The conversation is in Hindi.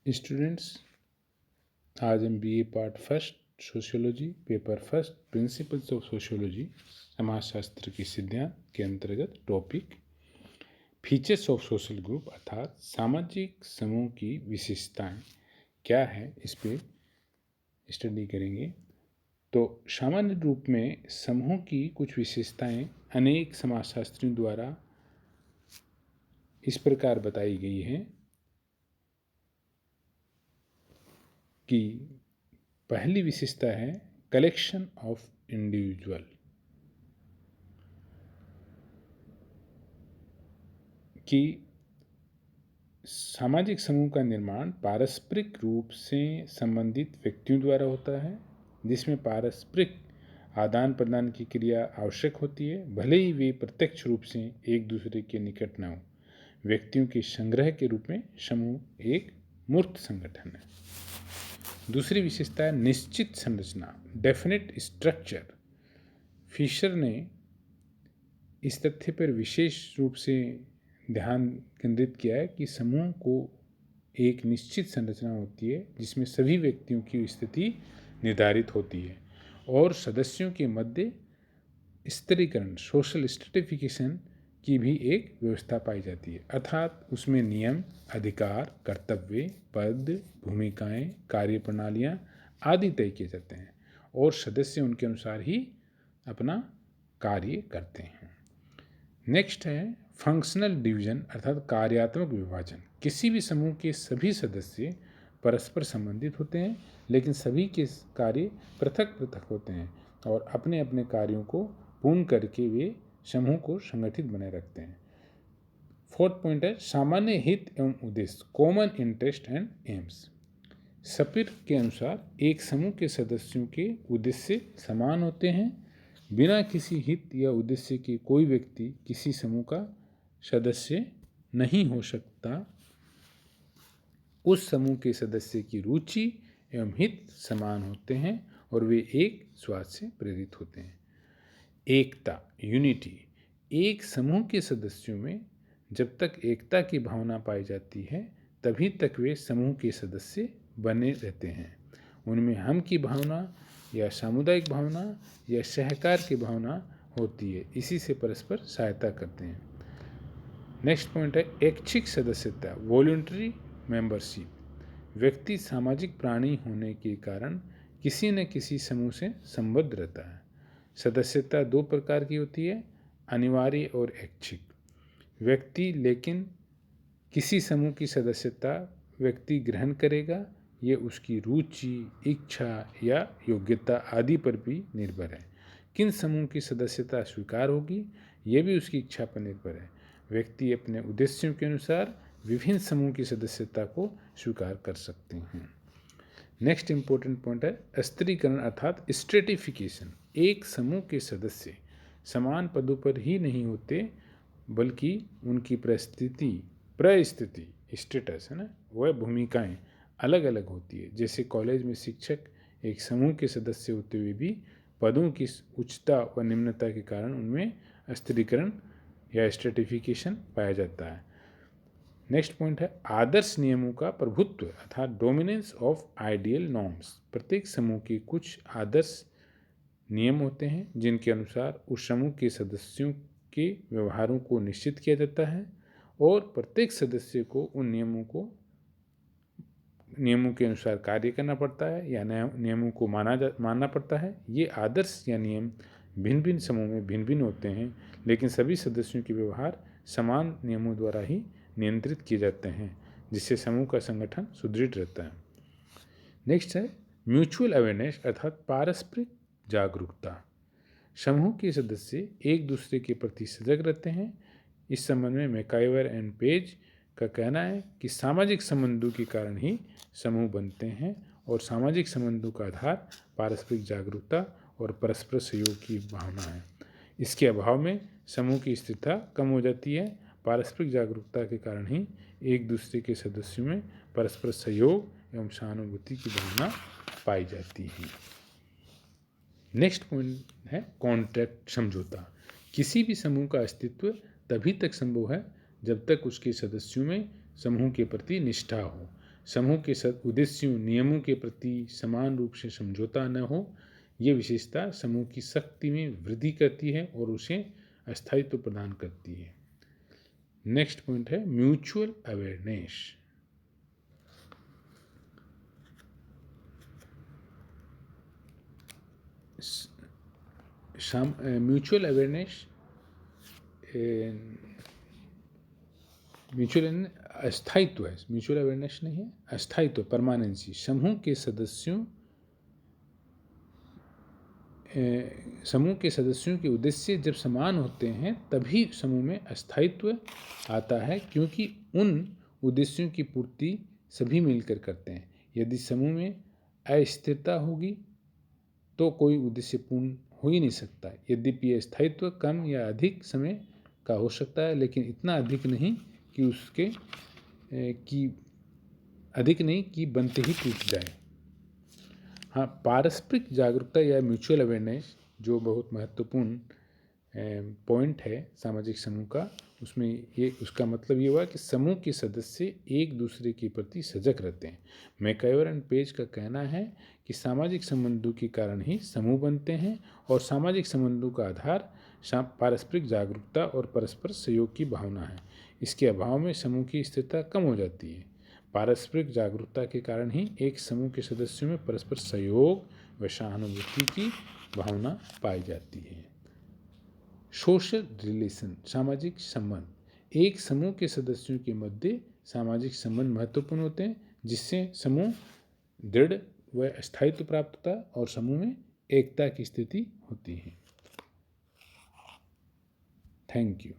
स्टूडेंट्स, आज हम BA part first sociology paper first principles of sociology समाजशास्त्र की सिद्धांत के अंतर्गत topic features of social group अर्थात सामाजिक समूह की विशेषताएं क्या है इस पे स्टडी करेंगे। तो सामान्य रूप में समूह की कुछ विशेषताएं अनेक समाजशास्त्रियों द्वारा इस प्रकार बताई गई हैं कि पहली विशेषता है कलेक्शन ऑफ इंडिविजुअल, कि सामाजिक समूह का निर्माण पारस्परिक रूप से संबंधित व्यक्तियों द्वारा होता है, जिसमें पारस्परिक आदान प्रदान की क्रिया आवश्यक होती है, भले ही वे प्रत्यक्ष रूप से एक दूसरे के निकट न हो। व्यक्तियों के संग्रह के रूप में समूह एक मूर्त संगठन है। दूसरी विशेषता है निश्चित संरचना, डेफिनेट स्ट्रक्चर। फिशर ने इस तथ्य पर विशेष रूप से ध्यान केंद्रित किया है कि समूह को एक निश्चित संरचना होती है जिसमें सभी व्यक्तियों की स्थिति निर्धारित होती है और सदस्यों के मध्य स्तरीकरण, सोशल स्ट्रेटिफिकेशन की भी एक व्यवस्था पाई जाती है, अर्थात उसमें नियम, अधिकार, कर्तव्य, पद, भूमिकाएं, कार्यप्रणालियां आदि तय किए जाते हैं और सदस्य उनके अनुसार ही अपना कार्य करते हैं। नेक्स्ट है फंक्शनल डिवीजन अर्थात कार्यात्मक विभाजन। किसी भी समूह के सभी सदस्य परस्पर संबंधित होते हैं, लेकिन सभी के कार्य पृथक पृथक होते हैं और अपने अपने कार्यों को पूर्ण करके वे समूह को संगठित बनाए रखते हैं। फोर्थ पॉइंट है सामान्य हित एवं उद्देश्य, कॉमन इंटरेस्ट एंड एम्स। सपिर के अनुसार एक समूह के सदस्यों के उद्देश्य समान होते हैं। बिना किसी हित या उद्देश्य के कोई व्यक्ति किसी समूह का सदस्य नहीं हो सकता। उस समूह के सदस्य की रुचि एवं हित समान होते हैं और वे एक स्वार्थ से प्रेरित होते हैं। एकता, यूनिटी। एक समूह के सदस्यों में जब तक एकता की भावना पाई जाती है तभी तक वे समूह के सदस्य बने रहते हैं। उनमें हम की भावना या सामुदायिक भावना या सहकार की भावना होती है, इसी से परस्पर सहायता करते हैं। नेक्स्ट पॉइंट है ऐच्छिक सदस्यता, वॉलंटरी मेंबरशिप। व्यक्ति सामाजिक प्राणी होने के कारण किसी न किसी समूह से संबद्ध रहता है। सदस्यता दो प्रकार की होती है, अनिवार्य और ऐच्छिक। व्यक्ति लेकिन किसी समूह की सदस्यता व्यक्ति ग्रहण करेगा, ये उसकी रुचि, इच्छा या योग्यता आदि पर भी निर्भर है। किन समूह की सदस्यता स्वीकार होगी, ये भी उसकी इच्छा पर निर्भर है। व्यक्ति अपने उद्देश्यों के अनुसार विभिन्न समूह की सदस्यता को स्वीकार कर सकते हैं। नेक्स्ट इंपॉर्टेंट पॉइंट है स्तरीकरण अर्थात स्ट्रेटिफिकेशन। एक समूह के सदस्य समान पदों पर ही नहीं होते, बल्कि उनकी परिस्थिति स्टेटस है ना, वह भूमिकाएं अलग अलग होती है। जैसे कॉलेज में शिक्षक एक समूह के सदस्य होते हुए भी पदों की उच्चता व निम्नता के कारण उनमें स्तरीकरण या स्ट्रेटिफिकेशन पाया जाता है। नेक्स्ट पॉइंट है आदर्श नियमों का प्रभुत्व अर्थात डोमिनेंस ऑफ आइडियल नॉर्म्स। प्रत्येक समूह के कुछ आदर्श नियम होते हैं जिनके अनुसार उस समूह के सदस्यों के व्यवहारों को निश्चित किया जाता है और प्रत्येक सदस्य को उन नियमों के अनुसार कार्य करना पड़ता है या नियमों को मानना पड़ता है। ये आदर्श या नियम भिन्न भिन्न समूह में भिन्न भिन्न होते हैं, लेकिन सभी सदस्यों के व्यवहार समान नियमों द्वारा ही नियंत्रित किए जाते हैं, जिससे समूह का संगठन सुदृढ़ रहता है। नेक्स्ट है म्यूचुअल अवेयरनेस अर्थात पारस्परिक जागरूकता। समूह के सदस्य एक दूसरे के प्रति सजग रहते हैं। इस संबंध में मैकाइवर एंड पेज का कहना है कि सामाजिक संबंधों के कारण ही समूह बनते हैं और सामाजिक संबंधों का आधार पारस्परिक जागरूकता और परस्पर सहयोग की भावना है। इसके अभाव में समूह की स्थिरता कम हो जाती है। पारस्परिक जागरूकता के कारण ही एक दूसरे के सदस्यों में परस्पर सहयोग एवं सहानुभूति की भावना पाई जाती है। नेक्स्ट पॉइंट है कॉन्ट्रैक्ट, समझौता। किसी भी समूह का अस्तित्व तभी तक संभव है जब तक उसके सदस्यों में समूह के प्रति निष्ठा हो। समूह के उद्देश्यों नियमों के प्रति समान रूप से समझौता न हो, ये विशेषता समूह की शक्ति में वृद्धि करती है और उसे अस्थायित्व प्रदान करती है। नेक्स्ट पॉइंट है mutual awareness. Mutual awareness mutual अस्थायित्व है, म्यूचुअल अवेयरनेस नहीं है, अस्थायित्व परमानेंसी। समूह के सदस्यों के उद्देश्य जब समान होते हैं तभी समूह में अस्थायित्व आता है, क्योंकि उन उद्देश्यों की पूर्ति सभी मिलकर करते हैं। यदि समूह में अस्थिरता होगी तो कोई उद्देश्य पूर्ण हो ही नहीं सकता। यद्यपि यह स्थायित्व कम या अधिक समय का हो सकता है, लेकिन इतना अधिक नहीं कि बनते ही टूट जाए। हाँ, पारस्परिक जागरूकता या म्यूचुअल अवेयरनेस जो बहुत महत्वपूर्ण पॉइंट है सामाजिक समूह का, उसका मतलब ये हुआ कि समूह के सदस्य एक दूसरे के प्रति सजग रहते हैं। मैकआवर एंड पेज का कहना है कि सामाजिक संबंधों के कारण ही समूह बनते हैं और सामाजिक संबंधों का आधार पारस्परिक जागरूकता और परस्पर सहयोग की भावना है। इसके अभाव में समूह की स्थिरता कम हो जाती है। पारस्परिक जागरूकता के कारण ही एक समूह के सदस्यों में परस्पर सहयोग व सहानुभूति की भावना पाई जाती है। सोशल रिलेशन, सामाजिक संबंध। एक समूह के सदस्यों के मध्य सामाजिक संबंध महत्वपूर्ण होते हैं, जिससे समूह दृढ़ व स्थायित्व प्राप्त होता है और समूह में एकता की स्थिति होती है। Thank you.